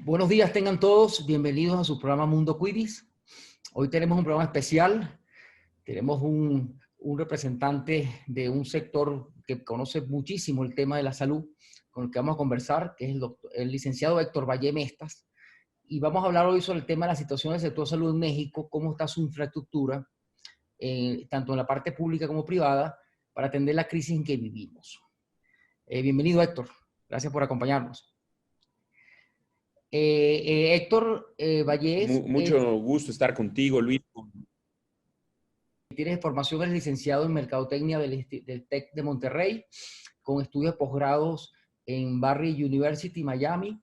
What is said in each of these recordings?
Buenos días tengan todos, bienvenidos a su programa Mundo Quidditch. Hoy tenemos un programa especial, tenemos un representante de un sector que conoce muchísimo el tema de la salud, con el que vamos a conversar, que es el licenciado Héctor Valle Mestas. Y vamos a hablar hoy sobre el tema de la situación del sector salud en México, cómo está su infraestructura, tanto en la parte pública como privada, para atender la crisis en que vivimos. Bienvenido, Héctor. Gracias por acompañarnos. Héctor Vallés mucho gusto estar contigo, Luis. Tiene formación, es licenciado en Mercadotecnia del TEC de Monterrey, con estudios de posgrados en Barry University, Miami,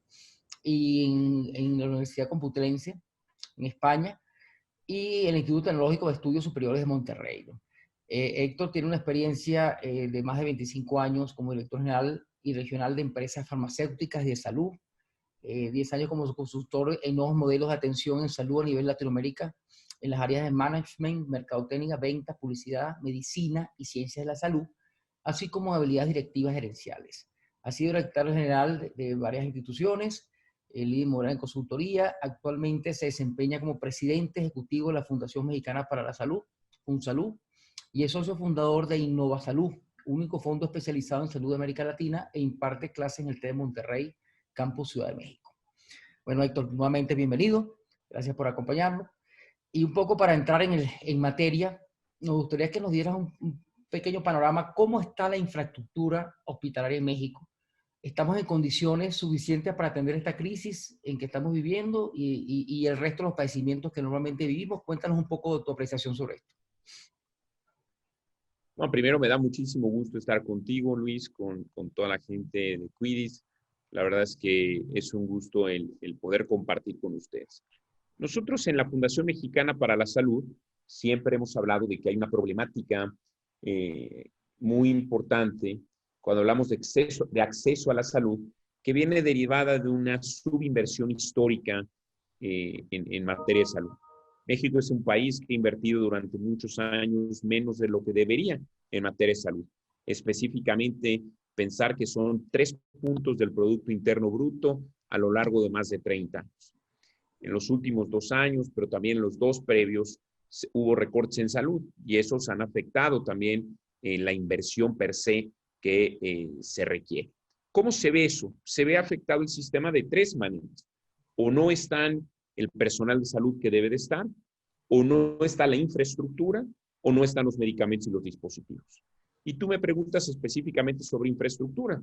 y en la Universidad Complutense, en España, y el Instituto Tecnológico de Estudios Superiores de Monterrey, ¿no? Héctor tiene una experiencia de más de 25 años como director general y regional de empresas farmacéuticas y de salud, 10 años como consultor en nuevos modelos de atención en salud a nivel Latinoamérica, en las áreas de management, mercadotecnia, ventas, publicidad, medicina y ciencias de la salud, así como habilidades directivas gerenciales. Ha sido director general de varias instituciones, líder moral en consultoría. Actualmente se desempeña como presidente ejecutivo de la Fundación Mexicana para la Salud, FunSalud, y es socio fundador de InnovaSalud, único fondo especializado en salud de América Latina, e imparte clases en el TEC de Monterrey, Campus Ciudad de México. Bueno, Héctor, nuevamente bienvenido. Gracias por acompañarnos. Y un poco para entrar en materia, nos gustaría que nos dieras un pequeño panorama. ¿Cómo está la infraestructura hospitalaria en México? ¿Estamos en condiciones suficientes para atender esta crisis en que estamos viviendo y el resto de los padecimientos que normalmente vivimos? Cuéntanos un poco de tu apreciación sobre esto. Bueno, primero me da muchísimo gusto estar contigo, Luis, con toda la gente de Quidditch. La verdad es que es un gusto el poder compartir con ustedes. Nosotros en la Fundación Mexicana para la Salud siempre hemos hablado de que hay una problemática muy importante cuando hablamos de acceso a la salud, que viene derivada de una subinversión histórica en materia de salud. México es un país que ha invertido durante muchos años menos de lo que debería en materia de salud. Específicamente, pensar que son 3 puntos del Producto Interno Bruto a lo largo de más de 30 años. En los últimos 2 años, pero también en los 2 previos, hubo recortes en salud y esos han afectado también la inversión per se que se requiere. ¿Cómo se ve eso? Se ve afectado el sistema de 3 maneras. O no están el personal de salud que debe de estar, o no está la infraestructura, o no están los medicamentos y los dispositivos. Y tú me preguntas específicamente sobre infraestructura.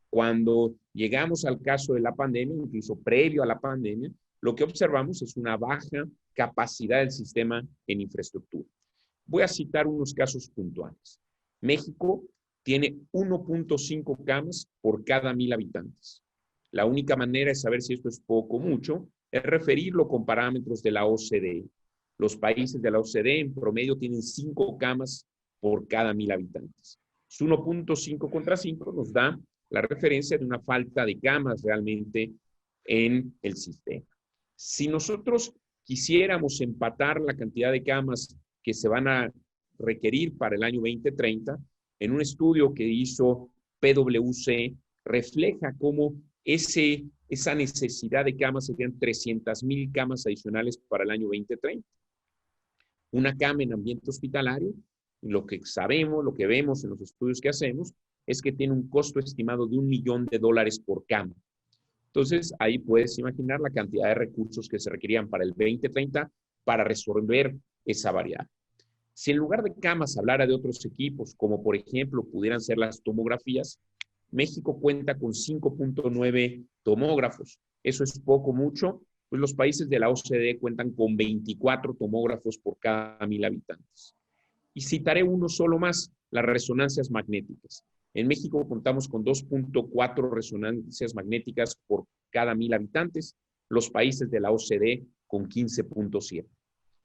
Cuando llegamos al caso de la pandemia, incluso previo a la pandemia, lo que observamos es una baja capacidad del sistema en infraestructura. Voy a citar unos casos puntuales. México tiene 1.5 camas por cada 1,000 habitantes. La única manera de saber si esto es poco o mucho es referirlo con parámetros de la OCDE. Los países de la OCDE en promedio tienen 5 camas por cada 1,000 habitantes. 1.5 contra 5 nos da la referencia de una falta de camas realmente en el sistema. Si nosotros quisiéramos empatar la cantidad de camas que se van a requerir para el año 2030, en un estudio que hizo PwC, refleja cómo esa necesidad de camas serían 300,000 camas adicionales para el año 2030. Una cama en ambiente hospitalario, lo que sabemos, lo que vemos en los estudios que hacemos, es que tiene un costo estimado de $1 millón por cama. Entonces, ahí puedes imaginar la cantidad de recursos que se requerían para el 2030 para resolver esa variable. Si en lugar de camas hablara de otros equipos, como por ejemplo pudieran ser las tomografías, México cuenta con 5.9 tomógrafos. Eso es poco, mucho. Pues los países de la OCDE cuentan con 24 tomógrafos por cada 1,000 habitantes. Y citaré uno solo más, las resonancias magnéticas. En México contamos con 2.4 resonancias magnéticas por cada 1,000 habitantes, los países de la OCDE con 15.7.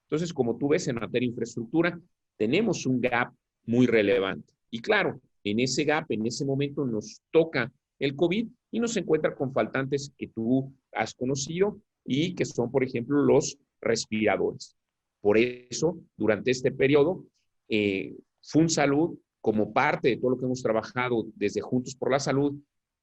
Entonces, como tú ves, en materia de infraestructura, tenemos un gap muy relevante. Y claro, en ese gap, en ese momento nos toca el COVID y nos encuentra con faltantes que tú has conocido y que son, por ejemplo, los respiradores. Por eso, durante este periodo, FunSalud, como parte de todo lo que hemos trabajado desde Juntos por la Salud,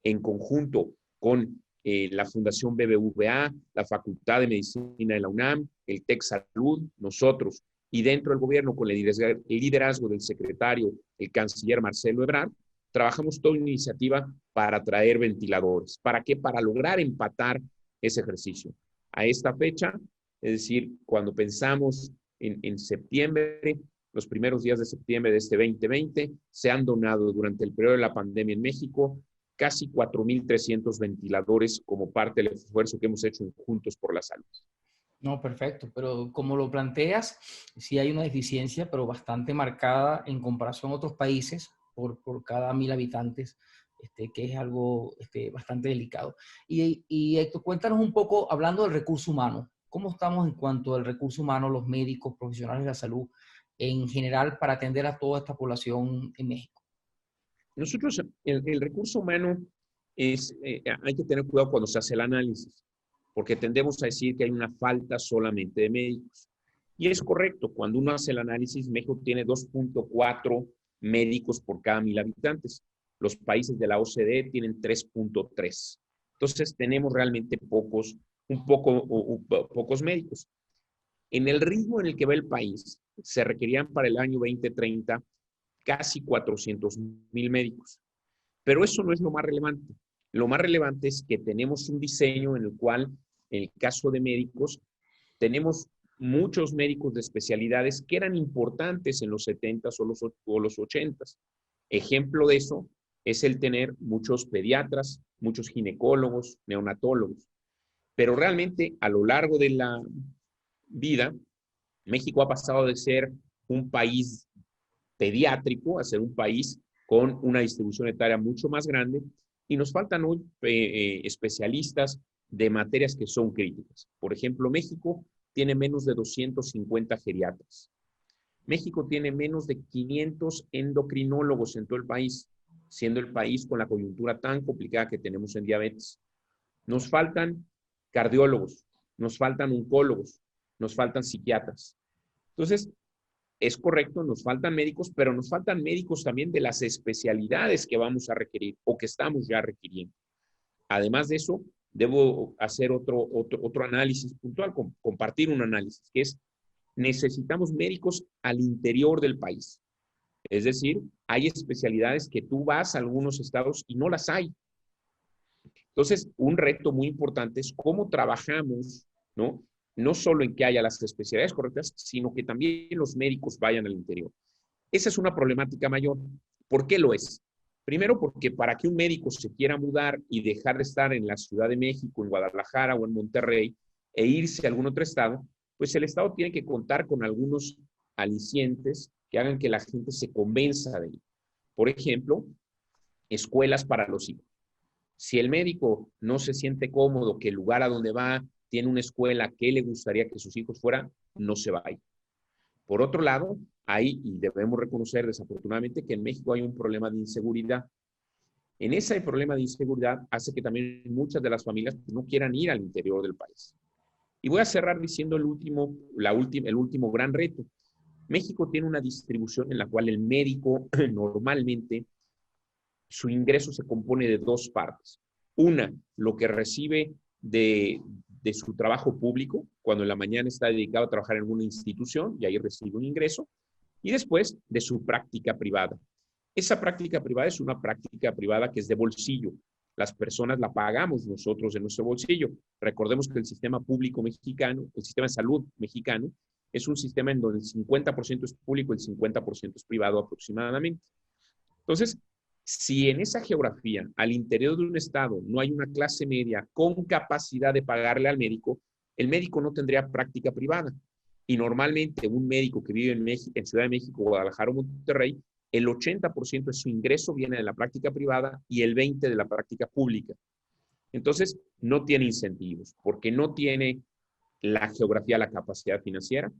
en conjunto con la Fundación BBVA, la Facultad de Medicina de la UNAM, el TEC Salud, nosotros, y dentro del gobierno con el liderazgo del secretario, el canciller Marcelo Ebrard, trabajamos toda una iniciativa para traer ventiladores. ¿Para qué? Para lograr empatar ese ejercicio. A esta fecha, es decir, cuando pensamos en septiembre, los primeros días de septiembre de este 2020, se han donado durante el periodo de la pandemia en México casi 4,300 ventiladores como parte del esfuerzo que hemos hecho en Juntos por la Salud. No, perfecto, pero como lo planteas, sí hay una deficiencia, pero bastante marcada en comparación a otros países por cada 1.000 habitantes, que es algo bastante delicado. Y Héctor, cuéntanos un poco, hablando del recurso humano, ¿cómo estamos en cuanto al recurso humano, los médicos, profesionales de la salud, en general, para atender a toda esta población en México? Nosotros, el recurso humano hay que tener cuidado cuando se hace el análisis, porque tendemos a decir que hay una falta solamente de médicos. Y es correcto, cuando uno hace el análisis, México tiene 2,4 médicos por cada 1.000 habitantes. Los países de la OCDE tienen 3,3. Entonces, tenemos realmente pocos médicos. En el ritmo en el que va el país, se requerían para el año 2030 casi 400,000 médicos. Pero eso no es lo más relevante. Lo más relevante es que tenemos un diseño en el cual, en el caso de médicos, tenemos muchos médicos de especialidades que eran importantes en los 70s o los 80s. Ejemplo de eso es el tener muchos pediatras, muchos ginecólogos, neonatólogos. Pero realmente, a lo largo de la vida, México ha pasado de ser un país pediátrico a ser un país con una distribución etaria mucho más grande y nos faltan hoy especialistas de materias que son críticas. Por ejemplo, México tiene menos de 250 geriatras. México tiene menos de 500 endocrinólogos en todo el país, siendo el país con la coyuntura tan complicada que tenemos en diabetes. Nos faltan cardiólogos, nos faltan oncólogos, nos faltan psiquiatras. Entonces, es correcto, nos faltan médicos, pero nos faltan médicos también de las especialidades que vamos a requerir o que estamos ya requiriendo. Además de eso, debo hacer otro análisis puntual, compartir un análisis, que es, necesitamos médicos al interior del país. Es decir, hay especialidades que tú vas a algunos estados y no las hay. Entonces, un reto muy importante es cómo trabajamos, ¿no? No solo en que haya las especialidades correctas, sino que también los médicos vayan al interior. Esa es una problemática mayor. ¿Por qué lo es? Primero, porque para que un médico se quiera mudar y dejar de estar en la Ciudad de México, en Guadalajara o en Monterrey e irse a algún otro estado, pues el estado tiene que contar con algunos alicientes que hagan que la gente se convenza de ir. Por ejemplo, escuelas para los hijos. Si el médico no se siente cómodo que el lugar a donde va tiene una escuela que le gustaría que sus hijos fueran, no se va a ir. Por otro lado, hay, y debemos reconocer desafortunadamente, que en México hay un problema de inseguridad. En ese problema de inseguridad hace que también muchas de las familias no quieran ir al interior del país. Y voy a cerrar diciendo el último gran reto. México tiene una distribución en la cual el médico normalmente su ingreso se compone de dos partes. Una, lo que recibe de su trabajo público, cuando en la mañana está dedicado a trabajar en una institución y ahí recibe un ingreso, y después de su práctica privada. Esa práctica privada es una práctica privada que es de bolsillo. Las personas la pagamos nosotros de nuestro bolsillo. Recordemos que el sistema público mexicano, el sistema de salud mexicano, es un sistema en donde el 50% es público y el 50% es privado aproximadamente. Entonces, si en esa geografía, al interior de un estado, no hay una clase media con capacidad de pagarle al médico, el médico no tendría práctica privada. Y normalmente un médico que vive en Ciudad de México, Guadalajara o Monterrey, el 80% de su ingreso viene de la práctica privada y el 20% de la práctica pública. Entonces, no tiene incentivos, porque no tiene la geografía, la capacidad financiera,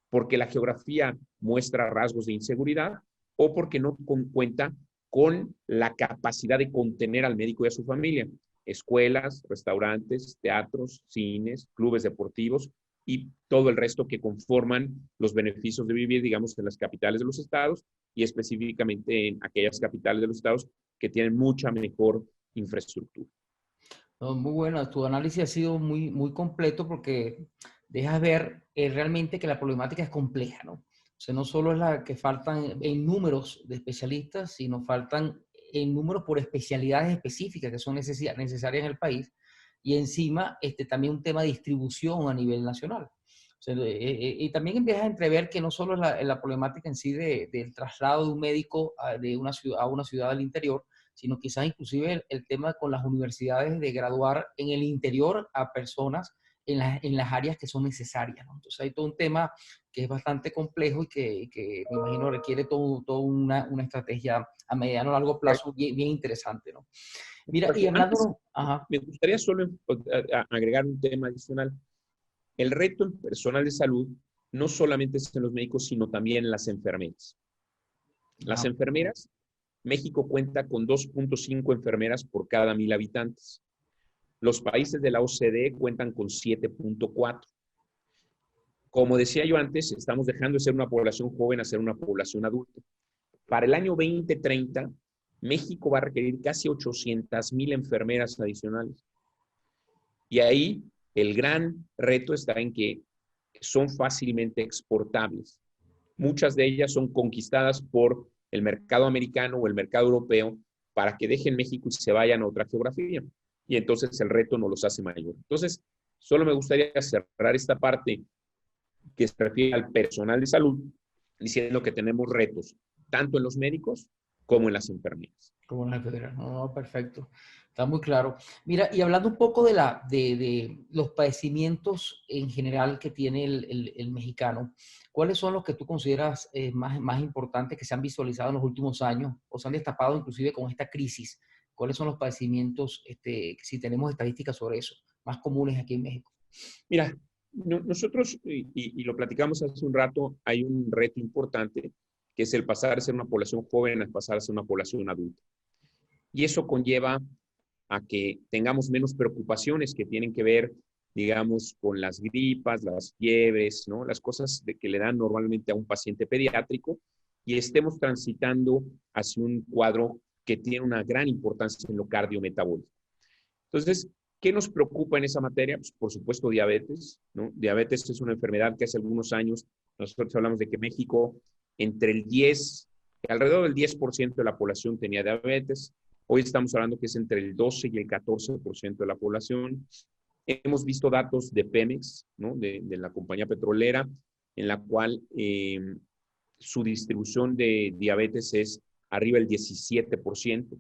porque la geografía muestra rasgos de inseguridad o porque no cuenta con la capacidad de contener al médico y a su familia. Escuelas, restaurantes, teatros, cines, clubes deportivos y todo el resto que conforman los beneficios de vivir, digamos, en las capitales de los estados y específicamente en aquellas capitales de los estados que tienen mucha mejor infraestructura. No, muy bueno, tu análisis ha sido muy, muy completo porque dejas ver realmente que la problemática es compleja, ¿no? O sea, no solo es la que faltan en números de especialistas, sino faltan en números por especialidades específicas que son necesarias en el país y encima también un tema de distribución a nivel nacional. O sea, y también empiezas a entrever que no solo es la problemática en sí del traslado de un médico de una ciudad a una ciudad del interior, sino quizás inclusive el tema con las universidades de graduar en el interior a personas en las áreas que son necesarias, ¿no? Entonces hay todo un tema que es bastante complejo y que me imagino requiere toda una estrategia a mediano o largo plazo bien, bien interesante, ¿no? Mira, y Antes, hablando, ajá, me gustaría solo agregar un tema adicional. El reto en personal de salud no solamente es en los médicos, sino también en las enfermeras. Las ajá, enfermeras, México cuenta con 2.5 enfermeras por cada 1,000 habitantes. Los países de la OCDE cuentan con 7.4. Como decía yo antes, estamos dejando de ser una población joven a ser una población adulta. Para el año 2030, México va a requerir casi 800,000 enfermeras adicionales. Y ahí el gran reto está en que son fácilmente exportables. Muchas de ellas son conquistadas por el mercado americano o el mercado europeo para que dejen México y se vayan a otra geografía. Y entonces el reto no los hace mayor. Entonces, solo me gustaría cerrar esta parte que se refiere al personal de salud, diciendo que tenemos retos, tanto en los médicos como en las enfermeras. como una federal. No, no, perfecto. Está muy claro. Mira, y hablando un poco de los padecimientos en general que tiene el mexicano, ¿cuáles son los que tú consideras más importantes que se han visualizado en los últimos años o se han destapado inclusive con esta crisis? ¿Cuáles son los padecimientos, si tenemos estadísticas sobre eso, más comunes aquí en México? Mira, nosotros, y lo platicamos hace un rato, hay un reto importante, que es el pasar a ser una población joven a pasar a ser una población adulta. Y eso conlleva a que tengamos menos preocupaciones que tienen que ver, digamos, con las gripas, las fiebres, ¿no? Las cosas que le dan normalmente a un paciente pediátrico y estemos transitando hacia un cuadro que tiene una gran importancia en lo cardiometabólico. Entonces, ¿qué nos preocupa en esa materia? Pues, por supuesto, diabetes, ¿no? Diabetes es una enfermedad que hace algunos años nosotros hablamos de que México, entre el 10, alrededor del 10% de la población tenía diabetes. Hoy estamos hablando que es entre el 12 y el 14% de la población. Hemos visto datos de Pemex, ¿no? de la compañía petrolera, en la cual su distribución de diabetes es arriba del 17%. Entonces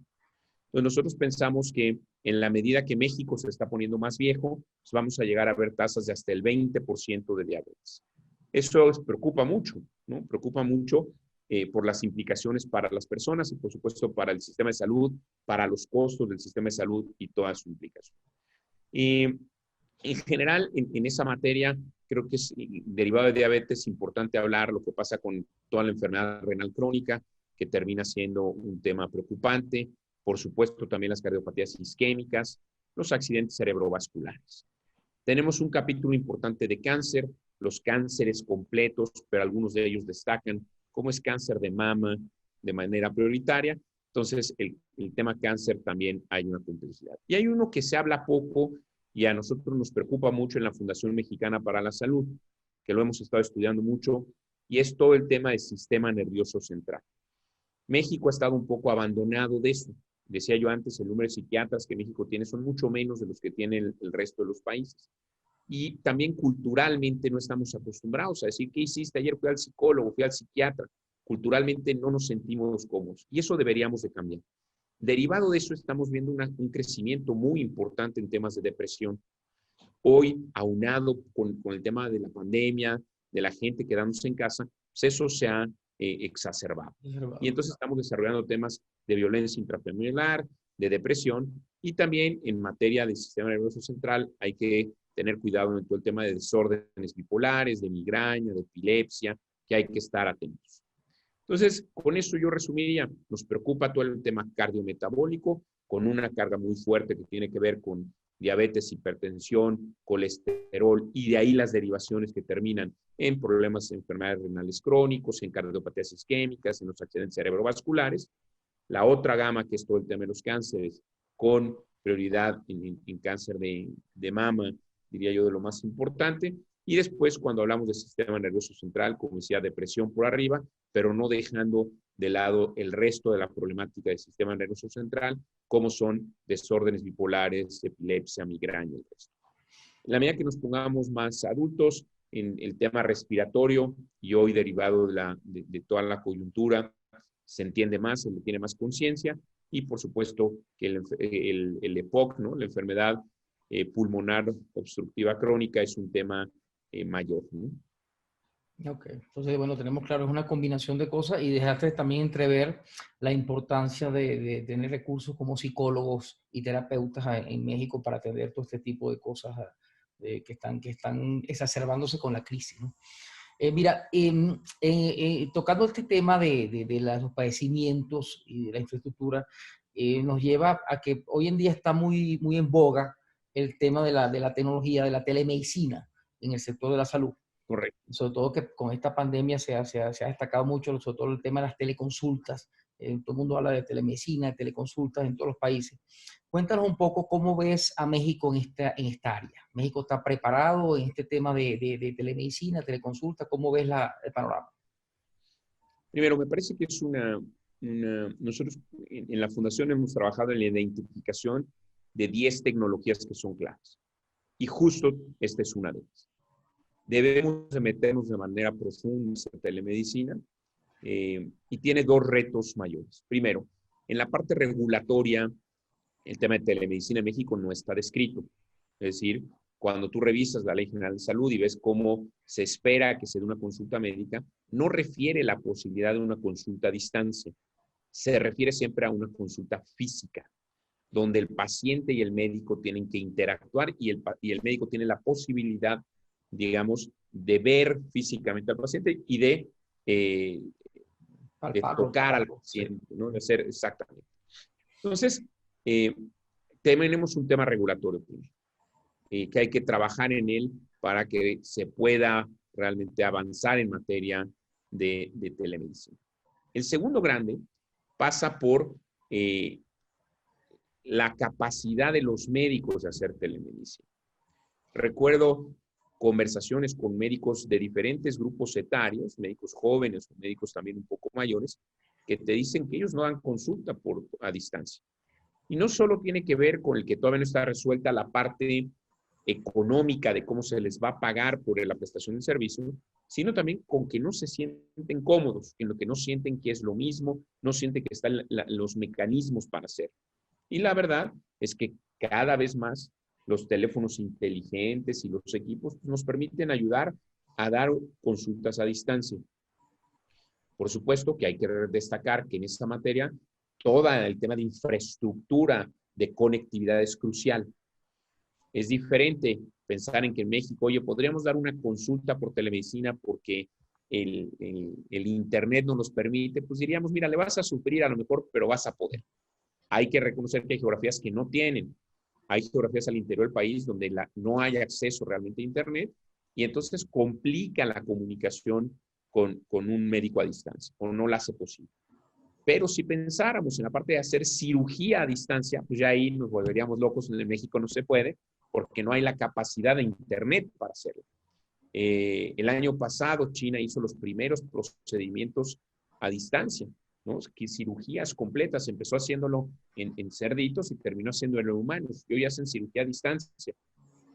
nosotros pensamos que en la medida que México se está poniendo más viejo, pues vamos a llegar a ver tasas de hasta el 20% de diabetes. Eso preocupa mucho, ¿no? Preocupa mucho por las implicaciones para las personas y por supuesto para el sistema de salud, para los costos del sistema de salud y toda su implicación. En general, en esa materia, creo que es derivado de diabetes importante hablar lo que pasa con toda la enfermedad renal crónica, que termina siendo un tema preocupante. Por supuesto, también las cardiopatías isquémicas, los accidentes cerebrovasculares. Tenemos un capítulo importante de cáncer, los cánceres completos, pero algunos de ellos destacan, como es cáncer de mama de manera prioritaria. Entonces, el tema cáncer también hay una complejidad. Y hay uno que se habla poco y a nosotros nos preocupa mucho en la Fundación Mexicana para la Salud, que lo hemos estado estudiando mucho, y es todo el tema del sistema nervioso central. México ha estado un poco abandonado de eso. Decía yo antes, el número de psiquiatras que México tiene son mucho menos de los que tiene el resto de los países. Y también culturalmente no estamos acostumbrados a decir, ¿qué hiciste? Ayer fui al psicólogo, fui al psiquiatra. Culturalmente no nos sentimos cómodos y eso deberíamos de cambiar. Derivado de eso estamos viendo un crecimiento muy importante en temas de depresión. Hoy, aunado con el tema de la pandemia, de la gente quedándose en casa, pues eso se ha exacerbado. Y entonces estamos desarrollando temas de violencia intrafamiliar, de depresión y también en materia del sistema nervioso central hay que tener cuidado en todo el tema de desórdenes bipolares, de migraña, de epilepsia, que hay que estar atentos. Entonces, con eso yo resumiría, nos preocupa todo el tema cardiometabólico, con una carga muy fuerte que tiene que ver con diabetes, hipertensión, colesterol y de ahí las derivaciones que terminan en problemas, enfermedades renales crónicos, en cardiopatías isquémicas, en los accidentes cerebrovasculares. La otra gama, que es todo el tema de los cánceres, con prioridad en cáncer de mama, diría yo, de lo más importante. Y después, cuando hablamos del sistema nervioso central, como decía, depresión por arriba, pero no dejando de lado el resto de la problemática del sistema nervioso central, como son desórdenes bipolares, epilepsia, migraña y el resto. En la medida que nos pongamos más adultos en el tema respiratorio, y hoy derivado de toda la coyuntura, se entiende más, se le tiene más conciencia, y por supuesto que el EPOC, ¿no? La enfermedad pulmonar obstructiva crónica, es un tema mayor, ¿no? Ok, entonces, bueno, tenemos claro, es una combinación de cosas y dejaste también entrever la importancia de tener recursos como psicólogos y terapeutas en México para atender todo este tipo de cosas que están exacerbándose con la crisis, ¿no? Mira, tocando este tema de los padecimientos y de la infraestructura, nos lleva a que hoy en día está muy, muy en boga el tema de la tecnología, de la telemedicina en el sector de la salud. Correcto. Sobre todo que con esta pandemia se ha destacado mucho, sobre todo el tema de las teleconsultas. Todo el mundo habla de telemedicina, de teleconsultas en todos los países. Cuéntanos un poco cómo ves a México en esta área. ¿México está preparado en este tema de telemedicina, teleconsulta? ¿Cómo ves el panorama? Primero, me parece que es nosotros en la Fundación hemos trabajado en la identificación de 10 tecnologías que son claves. Y justo esta es una de ellas. Debemos de meternos de manera profunda en telemedicina y tiene dos retos mayores. Primero, en la parte regulatoria, el tema de telemedicina en México no está descrito. Es decir, cuando tú revisas la Ley General de Salud y ves cómo se espera que se dé una consulta médica, no refiere la posibilidad de una consulta a distancia. Se refiere siempre a una consulta física, donde el paciente y el médico tienen que interactuar y el médico tiene la posibilidad, digamos, de ver físicamente al paciente y de tocar al paciente, ¿no? De hacer exactamente. Entonces, tenemos un tema regulatorio que hay que trabajar en él para que se pueda realmente avanzar en materia de telemedicina. El segundo grande pasa por la capacidad de los médicos de hacer telemedicina. Recuerdo conversaciones con médicos de diferentes grupos etarios, médicos jóvenes o médicos también un poco mayores, que te dicen que ellos no dan consulta a distancia. Y no solo tiene que ver con el que todavía no está resuelta la parte económica de cómo se les va a pagar por la prestación del servicio, sino también con que no se sienten cómodos, en lo que no sienten que es lo mismo, no sienten que están los mecanismos para hacerlo. Y la verdad es que cada vez más los teléfonos inteligentes y los equipos nos permiten ayudar a dar consultas a distancia. Por supuesto que hay que destacar que en esta materia todo el tema de infraestructura de conectividad es crucial. Es diferente pensar en que en México, oye, podríamos dar una consulta por telemedicina porque el Internet no nos permite, pues diríamos, mira, le vas a sufrir a lo mejor, pero vas a poder. Hay que reconocer que hay geografías que no tienen. Hay geografías al interior del país donde no hay acceso realmente a Internet y entonces complica la comunicación con un médico a distancia o no la hace posible. Pero si pensáramos en la parte de hacer cirugía a distancia, pues ya ahí nos volveríamos locos. En México no se puede porque no hay la capacidad de Internet para hacerlo. El año pasado China hizo los primeros procedimientos a distancia, ¿no? Que cirugías completas, empezó haciéndolo en cerditos y terminó haciéndolo en humanos. Y hoy hacen cirugía a distancia.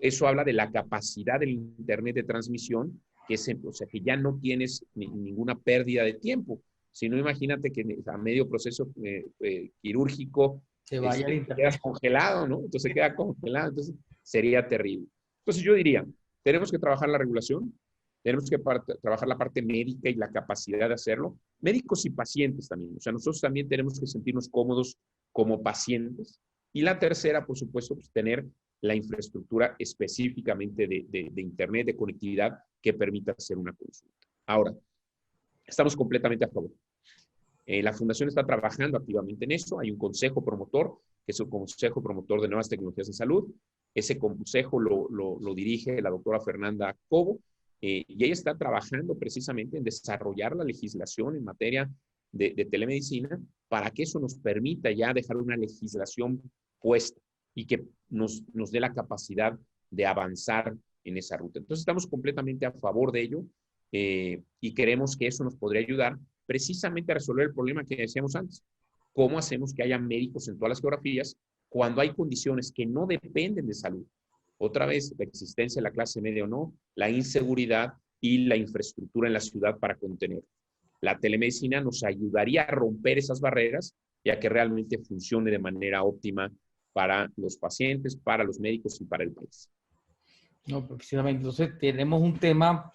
Eso habla de la capacidad del Internet de transmisión, o sea, que ya no tienes ninguna pérdida de tiempo. Si no, imagínate que a medio proceso quirúrgico se vaya quedas congelado, ¿no? Entonces queda congelado, entonces sería terrible. Entonces yo diría, tenemos que trabajar la regulación, tenemos que trabajar la parte médica y la capacidad de hacerlo. Médicos y pacientes también, o sea, nosotros también tenemos que sentirnos cómodos como pacientes. Y la tercera, por supuesto, pues tener la infraestructura específicamente de Internet, de conectividad, que permita hacer una consulta. Ahora, estamos completamente a favor. La Fundación está trabajando activamente en eso. Hay un consejo promotor, que es el Consejo Promotor de Nuevas Tecnologías de Salud. Ese consejo lo dirige la doctora Fernanda Cobo, y ella está trabajando precisamente en desarrollar la legislación en materia de telemedicina para que eso nos permita ya dejar una legislación puesta. y que nos dé la capacidad de avanzar en esa ruta. Entonces estamos completamente a favor de ello y creemos que eso nos podría ayudar precisamente a resolver el problema que decíamos antes. ¿Cómo hacemos que haya médicos en todas las geografías cuando hay condiciones que no dependen de salud? Otra vez, la existencia de la clase media o no, la inseguridad y la infraestructura en la ciudad para contener. La telemedicina nos ayudaría a romper esas barreras y a que realmente funcione de manera óptima para los pacientes, para los médicos y para el país. No, precisamente. Entonces, tenemos un tema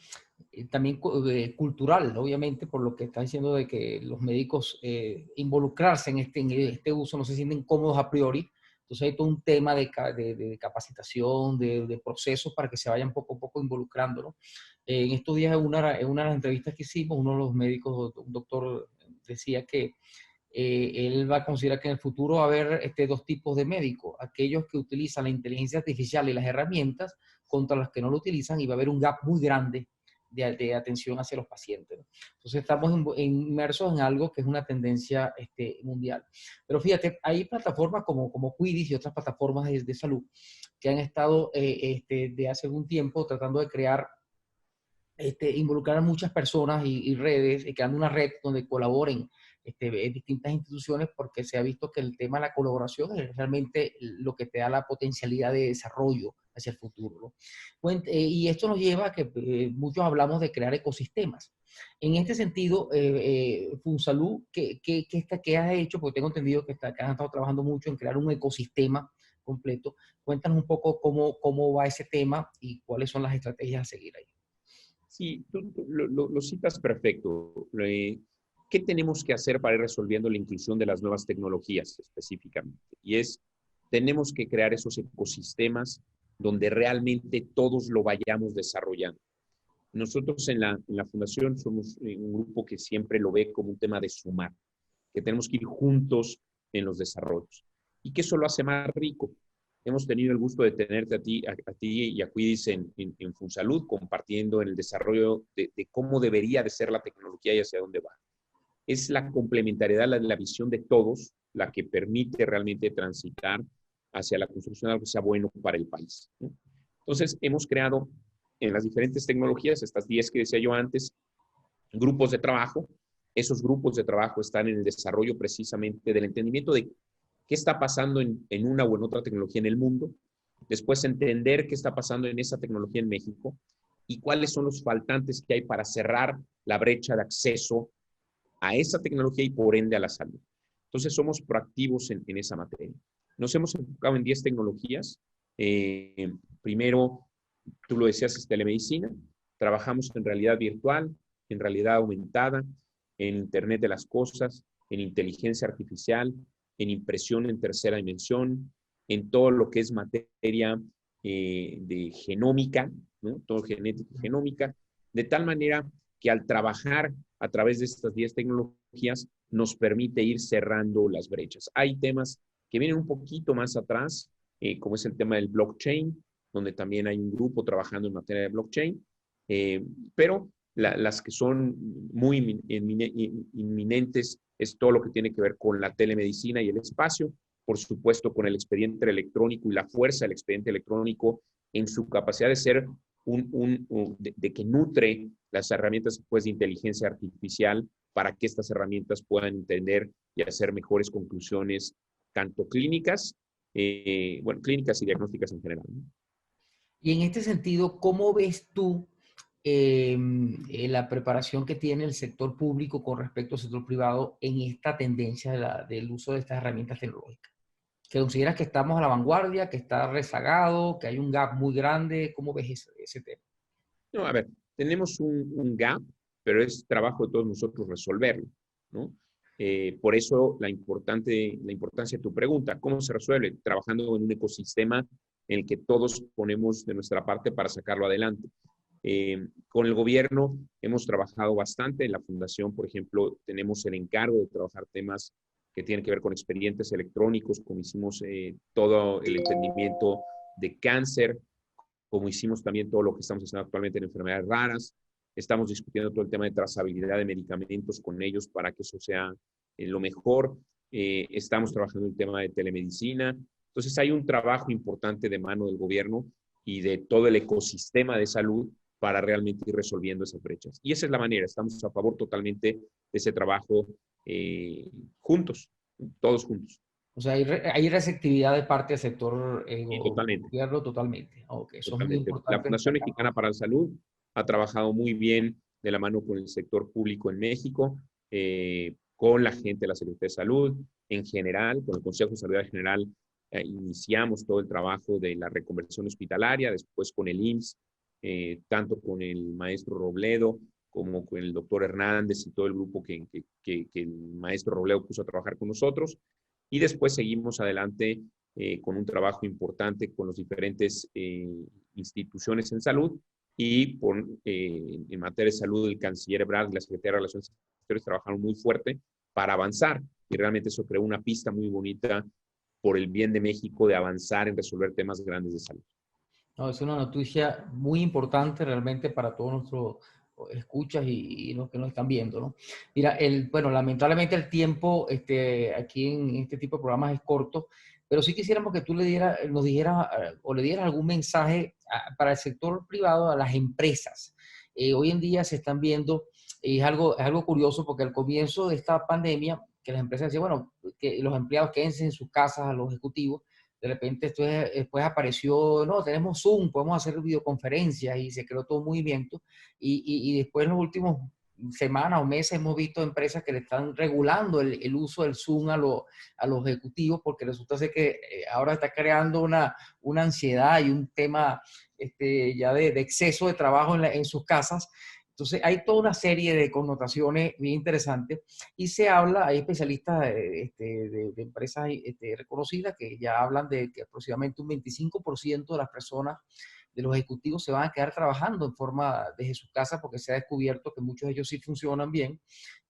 también cultural, obviamente, por lo que está diciendo de que los médicos involucrarse en este uso no se sienten cómodos a priori. Entonces hay todo un tema de capacitación, de procesos para que se vayan poco a poco involucrando, ¿no? En estos días, en una de las entrevistas que hicimos, uno de los médicos, un doctor, decía que él va a considerar que en el futuro va a haber dos tipos de médicos, aquellos que utilizan la inteligencia artificial y las herramientas contra los que no lo utilizan, y va a haber un gap muy grande de atención hacia los pacientes, ¿no? Entonces estamos inmersos en algo que es una tendencia mundial. Pero fíjate, hay plataformas como Quidis y otras plataformas de salud que han estado de hace algún tiempo tratando de crear, involucrar a muchas personas y redes, creando una red donde colaboren distintas instituciones, porque se ha visto que el tema de la colaboración es realmente lo que te da la potencialidad de desarrollo hacia el futuro, ¿no? Y esto nos lleva a que muchos hablamos de crear ecosistemas. En este sentido, Funsalud, ¿qué has hecho? Porque tengo entendido que han estado trabajando mucho en crear un ecosistema completo. Cuéntanos un poco cómo va ese tema y cuáles son las estrategias a seguir ahí. Sí, tú lo citas perfecto. ¿Qué tenemos que hacer para ir resolviendo la inclusión de las nuevas tecnologías específicamente? Y tenemos que crear esos ecosistemas donde realmente todos lo vayamos desarrollando. Nosotros en la Fundación somos un grupo que siempre lo ve como un tema de sumar, que tenemos que ir juntos en los desarrollos y que eso lo hace más rico. Hemos tenido el gusto de tenerte a ti y a Quidis en Funsalud, compartiendo en el desarrollo de cómo debería de ser la tecnología y hacia dónde va. Es la complementariedad, la visión de todos, la que permite realmente transitar hacia la construcción de algo que sea bueno para el país, ¿no? Entonces, hemos creado en las diferentes tecnologías, estas 10 que decía yo antes, grupos de trabajo. Esos grupos de trabajo están en el desarrollo precisamente del entendimiento de qué está pasando en una o en otra tecnología en el mundo, después entender qué está pasando en esa tecnología en México y cuáles son los faltantes que hay para cerrar la brecha de acceso a esa tecnología y por ende a la salud. Entonces somos proactivos en esa materia. Nos hemos enfocado en 10 tecnologías. Primero, tú lo decías, es telemedicina. Trabajamos en realidad virtual, en realidad aumentada, en Internet de las cosas, en inteligencia artificial, en impresión en tercera dimensión, en todo lo que es materia de genómica, ¿no? Todo genética y genómica, de tal manera que al trabajar a través de estas 10 tecnologías nos permite ir cerrando las brechas. Hay temas que vienen un poquito más atrás, como es el tema del blockchain, donde también hay un grupo trabajando en materia de blockchain, pero las que son muy inminentes es todo lo que tiene que ver con la telemedicina y el espacio, por supuesto con el expediente electrónico y la fuerza del expediente electrónico en su capacidad de ser de que nutre las herramientas pues, de inteligencia artificial para que estas herramientas puedan entender y hacer mejores conclusiones, tanto clínicas, clínicas y diagnósticas en general, ¿no? Y en este sentido, ¿cómo ves tú la preparación que tiene el sector público con respecto al sector privado en esta tendencia del uso de estas herramientas tecnológicas? ¿Que consideras que estamos a la vanguardia, que está rezagado, que hay un gap muy grande? ¿Cómo ves ese tema? No, a ver, tenemos un gap, pero es trabajo de todos nosotros resolverlo, ¿no? Por eso la importancia de tu pregunta, ¿cómo se resuelve? Trabajando en un ecosistema en el que todos ponemos de nuestra parte para sacarlo adelante. Con el gobierno hemos trabajado bastante. En la fundación, por ejemplo, tenemos el encargo de trabajar temas que tienen que ver con expedientes electrónicos, como hicimos todo el entendimiento de cáncer, como hicimos también todo lo que estamos haciendo actualmente en enfermedades raras. Estamos discutiendo todo el tema de trazabilidad de medicamentos con ellos para que eso sea lo mejor. Estamos trabajando en el tema de telemedicina. Entonces hay un trabajo importante de mano del gobierno y de todo el ecosistema de salud para realmente ir resolviendo esas brechas. Y esa es la manera, estamos a favor totalmente de ese trabajo juntos, todos juntos. O sea, hay receptividad de parte del sector Y totalmente. gobierno totalmente. Ok, eso es muy Totalmente. La importante Fundación destacarlo. Mexicana para la Salud ha trabajado muy bien de la mano con el sector público en México, con la gente de la Secretaría de Salud en general, con el Consejo de Salud General. Iniciamos todo el trabajo de la reconversión hospitalaria, después con el IMSS, tanto con el maestro Robledo como con el doctor Hernández y todo el grupo que el maestro Robledo puso a trabajar con nosotros. Y después seguimos adelante con un trabajo importante con las diferentes instituciones en salud y en materia de salud el canciller Ebrard y la Secretaría de Relaciones Exteriores trabajaron muy fuerte para avanzar y realmente eso creó una pista muy bonita por el bien de México de avanzar en resolver temas grandes de salud. No, es una noticia muy importante realmente para todos nuestros escuchas y los que nos están viendo, ¿no? Mira, bueno, lamentablemente el tiempo aquí en este tipo de programas es corto, pero sí quisiéramos que tú nos dieras o le dieras algún mensaje para el sector privado, a las empresas. Hoy en día se están viendo, es algo curioso porque al comienzo de esta pandemia, que las empresas decían, bueno, que los empleados quédense en sus casas, a los ejecutivos, de repente después apareció, no, tenemos Zoom, podemos hacer videoconferencias y se creó todo un movimiento. Y después en los últimos semanas o meses hemos visto empresas que le están regulando el uso del Zoom a los ejecutivos porque resulta ser que ahora está creando una ansiedad y un tema ya de exceso de trabajo en sus casas. Entonces, hay toda una serie de connotaciones bien interesantes y se habla, hay especialistas de empresas reconocidas que ya hablan de que aproximadamente un 25% de las personas, de los ejecutivos, se van a quedar trabajando en forma desde sus casas porque se ha descubierto que muchos de ellos sí funcionan bien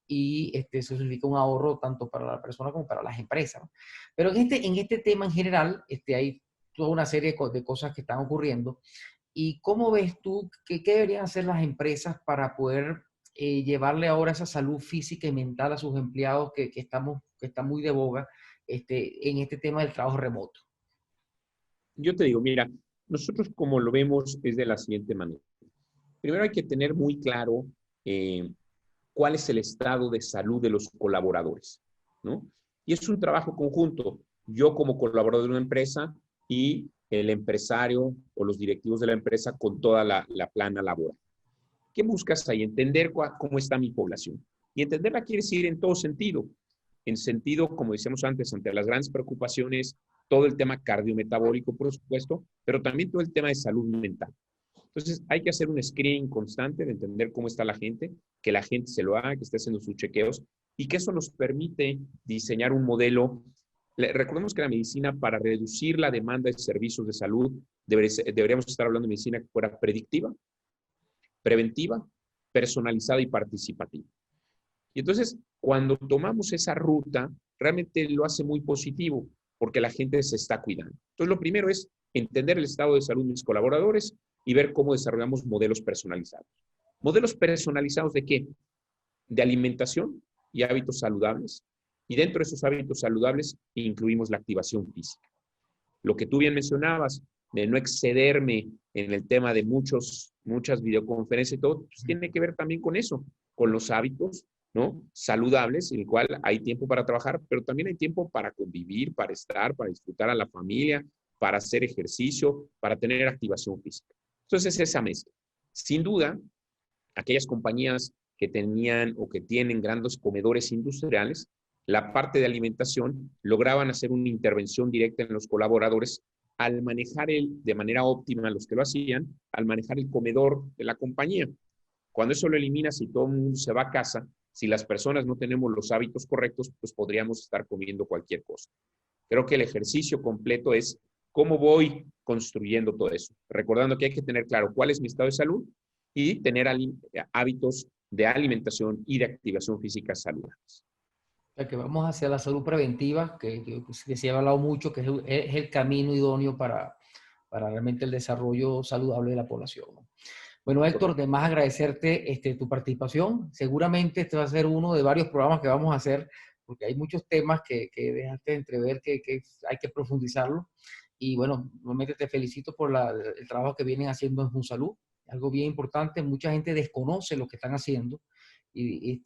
y eso significa un ahorro tanto para la persona como para las empresas, ¿no? Pero en este tema en general hay toda una serie de cosas que están ocurriendo. ¿Y cómo ves tú qué deberían hacer las empresas para poder llevarle ahora esa salud física y mental a sus empleados que está muy de boga en este tema del trabajo remoto? Yo te digo, mira, nosotros como lo vemos es de la siguiente manera. Primero hay que tener muy claro cuál es el estado de salud de los colaboradores, ¿no? Y es un trabajo conjunto. Yo como colaborador de una empresa y el empresario o los directivos de la empresa con toda la plana laboral. ¿Qué buscas ahí? Entender cómo está mi población. Y entenderla quiere decir en todo sentido. En sentido, como decíamos antes, ante las grandes preocupaciones, todo el tema cardiometabólico, por supuesto, pero también todo el tema de salud mental. Entonces, hay que hacer un screening constante de entender cómo está la gente, que la gente se lo haga, que esté haciendo sus chequeos y que eso nos permite diseñar un modelo. Recordemos que la medicina, para reducir la demanda de servicios de salud, deberíamos estar hablando de medicina que fuera predictiva, preventiva, personalizada y participativa. Y entonces, cuando tomamos esa ruta, realmente lo hace muy positivo, porque la gente se está cuidando. Entonces, lo primero es entender el estado de salud de mis colaboradores y ver cómo desarrollamos modelos personalizados. ¿Modelos personalizados de qué? De alimentación y hábitos saludables. Y dentro de esos hábitos saludables incluimos la activación física. Lo que tú bien mencionabas, de no excederme en el tema de muchas videoconferencias y todo, pues tiene que ver también con eso, con los hábitos, ¿no? Saludables, en el cual hay tiempo para trabajar, pero también hay tiempo para convivir, para estar, para disfrutar a la familia, para hacer ejercicio, para tener activación física. Entonces, esa mezcla. Sin duda, aquellas compañías que tenían o que tienen grandes comedores industriales, la parte de alimentación lograban hacer una intervención directa en los colaboradores al manejar de manera óptima los que lo hacían, al manejar el comedor de la compañía. Cuando eso lo eliminas y todo el mundo se va a casa, si las personas no tenemos los hábitos correctos, pues podríamos estar comiendo cualquier cosa. Creo que el ejercicio completo es cómo voy construyendo todo eso. Recordando que hay que tener claro cuál es mi estado de salud y tener hábitos de alimentación y de activación física saludables. O sea, que vamos hacia la salud preventiva, que se ha hablado mucho, que es el camino idóneo para realmente el desarrollo saludable de la población, ¿no? Bueno, Héctor, de más agradecerte tu participación. Seguramente este va a ser uno de varios programas que vamos a hacer, porque hay muchos temas que dejaste entrever que hay que profundizarlo. Y bueno, nuevamente te felicito por el trabajo que vienen haciendo en Funsalud, algo bien importante. Mucha gente desconoce lo que están haciendo y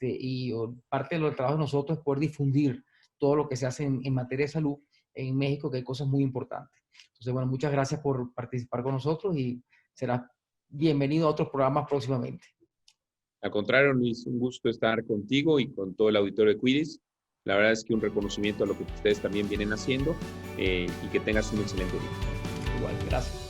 parte del trabajo de nosotros es poder difundir todo lo que se hace en materia de salud en México, que hay cosas muy importantes. Entonces, bueno, muchas gracias por participar con nosotros y serás bienvenido a otros programas próximamente. Al contrario, Luis, un gusto estar contigo y con todo el auditorio de Quiris. La verdad es que un reconocimiento a lo que ustedes también vienen haciendo y que tengas un excelente día. Igual, gracias.